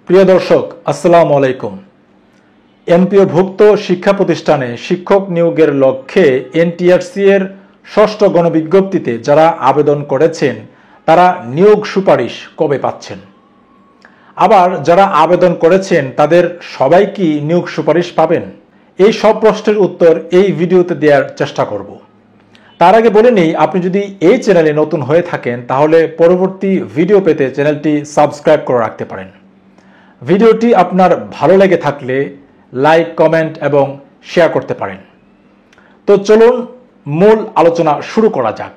প্রিয় দর্শক, আসসালামু আলাইকুম। এমপিওভুক্ত শিক্ষা প্রতিষ্ঠানে শিক্ষক নিয়োগের লক্ষ্যে এনটিআরসি এর ষষ্ঠ গণবিজ্ঞপ্তিতে যারা আবেদন করেছেন তারা নিয়োগ সুপারিশ কবে পাচ্ছেন? আবার যারা আবেদন করেছেন তাদের সবাই কি নিয়োগ সুপারিশ পাবেন? এই সব প্রশ্নের উত্তর এই ভিডিওতে দেওয়ার চেষ্টা করব। তার আগে বলে নেই, আপনি যদি এই চ্যানেলে নতুন হয়ে থাকেন তাহলে পরবর্তী ভিডিও পেতে চ্যানেলটি সাবস্ক্রাইব করে রাখতে পারেন। ভিডিওটি আপনার ভালো লেগে থাকলে লাইক, কমেন্ট এবং শেয়ার করতে পারেন। তো চলুন মূল আলোচনা শুরু করা যাক।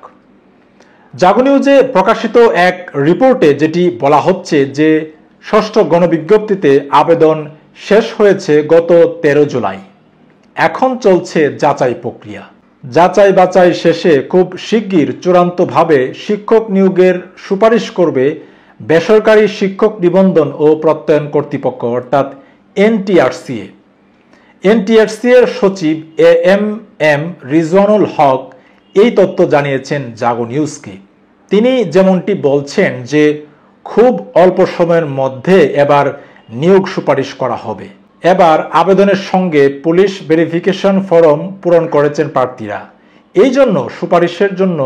জাগো নিউজে প্রকাশিত এক রিপোর্টে যেটি বলা হচ্ছে যে ষষ্ঠ গণবিজ্ঞপ্তিতে আবেদন শেষ হয়েছে গত 13 জুলাই। এখন চলছে যাচাই প্রক্রিয়া। যাচাই বাছাই শেষে খুব শিগগির চূড়ান্তভাবে শিক্ষক নিয়োগের সুপারিশ করবে বেসরকারি শিক্ষক নিবন্ধন ও প্রত্যয়ন কর্তৃপক্ষ অর্থাৎ এনটিআরসি। এনটিআরসি এর সচিব এএমএম রিজওয়ানুল হক এই তথ্য জানিয়েছেন জাগো নিউজকে। তিনি যেমনটি বলছেন যে খুব অল্প সময়ের মধ্যে এবার নিয়োগ সুপারিশ করা হবে। এবার আবেদনের সঙ্গে পুলিশ ভেরিফিকেশন ফর্ম পূরণ করেছেন প্রার্থীরা। এই জন্য সুপারিশের জন্য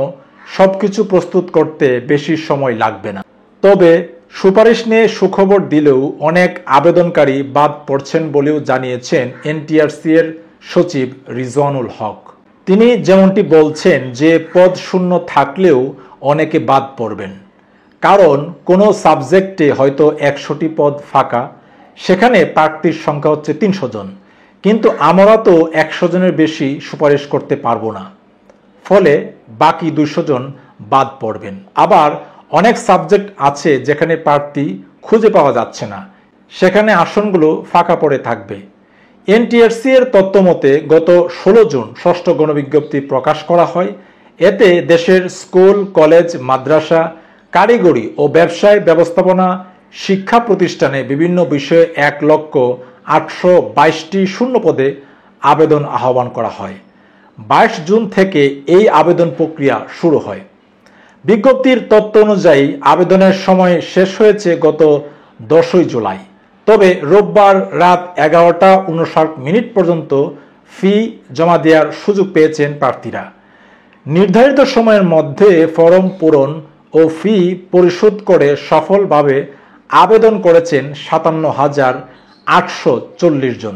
সবকিছু প্রস্তুত করতে বেশি সময় লাগবে না। তবে সুপারিশ নিয়ে সুখবর দিলেও অনেক আবেদনকারী বাদ পড়ছেন বলেও জানিয়েছেন এনটিআরসি এর সচিব রিজওয়ানুল হক। তিনি যেমনটি বলছেন যে পদ শূন্য থাকলেও অনেকে বাদ পড়বেন, কারণ কোনো সাবজেক্টে হয়তো 100টি পদ ফাঁকা, সেখানে প্রার্থীর সংখ্যা হচ্ছে 300 জন, কিন্তু আমরা তো 100 জনের বেশি সুপারিশ করতে পারবো না, ফলে বাকি 200 জন বাদ পড়বেন। আবার অনেক সাবজেক্ট আছে যেখানে প্রার্থী খুঁজে পাওয়া যাচ্ছে না, সেখানে আসনগুলো ফাঁকা পড়ে থাকবে। এনটিআরসি এর তথ্য মতে গত 16 জুন ষষ্ঠ গণবিজ্ঞপ্তি প্রকাশ করা হয়। এতে দেশের স্কুল, কলেজ, মাদ্রাসা, কারিগরি ও ব্যবসায় ব্যবস্থাপনা শিক্ষা প্রতিষ্ঠানে বিভিন্ন বিষয়ে 1,822টি শূন্য পদে আবেদন আহ্বান করা হয়। 22 জুন থেকে এই আবেদন প্রক্রিয়া শুরু হয়। বিজ্ঞপ্তির তথ্য অনুযায়ী আবেদনের সময় শেষ হয়েছে গত 10 জুলাই। তবে রোববার রাত 11টা 59 পর্যন্ত ফি জমা দেওয়ার সুযোগ পেয়েছেন প্রার্থীরা। নির্ধারিত সময়ের মধ্যে ফরম পূরণ ও ফি পরিশোধ করে সফলভাবে আবেদন করেছেন 57,840 জন।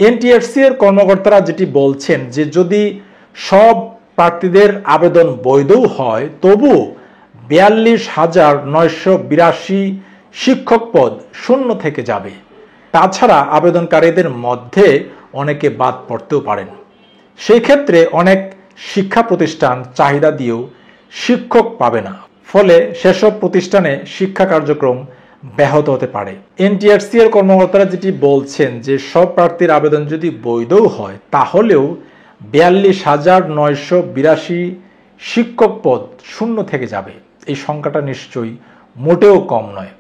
এনটিআরসি এর কর্মকর্তারা যেটি বলছেন যে যদি সব প্রার্থীদের আবেদন বৈধও হয় তবু 42,982 শিক্ষক পদ শূন্য থেকে যাবে। তাছাড়া আবেদনকারীদের মধ্যে অনেকে বাদ পড়তেও পারেন। সেই ক্ষেত্রে অনেক শিক্ষা প্রতিষ্ঠান চাহিদা দিয়েও শিক্ষক পাবে না, ফলে সেসব প্রতিষ্ঠানে শিক্ষা কার্যক্রম ব্যাহত হতে পারে। এনটিআরসি এর কর্মকর্তারা যেটি বলছেন যে সব প্রার্থীর আবেদন যদি বৈধও হয় তাহলেও 42,982 শিক্ষক পদ শূন্য থেকে যাবে। এই সংখ্যাটা নিশ্চয়ই মোটেও কম নয়।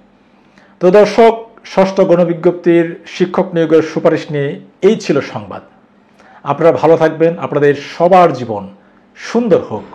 তো দর্শক, ষষ্ঠ গণবিজ্ঞপ্তির শিক্ষক নিয়োগের সুপারিশ নিয়ে এই ছিল সংবাদ। আপনারা ভালো থাকবেন, আপনাদের সবার জীবন সুন্দর হোক।